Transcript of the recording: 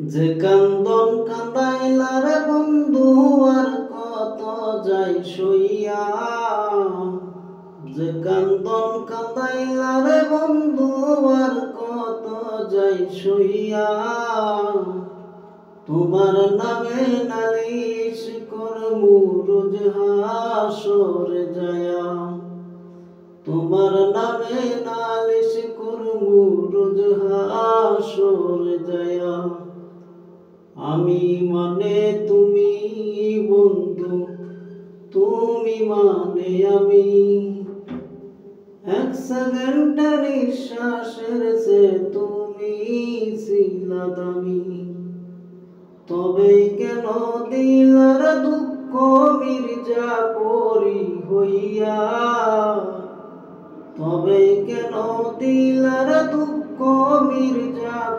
যে কান্দন কান্দাইলা রে বন্ধু আর কত যাই সইয়া। যে কান্দন কান্দাইলা রে বন্ধু আর কত যাই সইয়া। তোমার নামে নালিশ করমু রোজ হাসরে যায়া। তোমার নামে নালিশ করমু রোজ হাসরে যায়া। আমি মানে তুমি বন্ধু, তুমি মানে আমি। এক সেকেন্ডের নিঃশ্বাসের যে তুমি ছিলা দামি। তবে কেন দিলার দুঃখ মির্জাপুরী হইয়া। তবে কেন দিলার দুঃখ মির্জাপুরী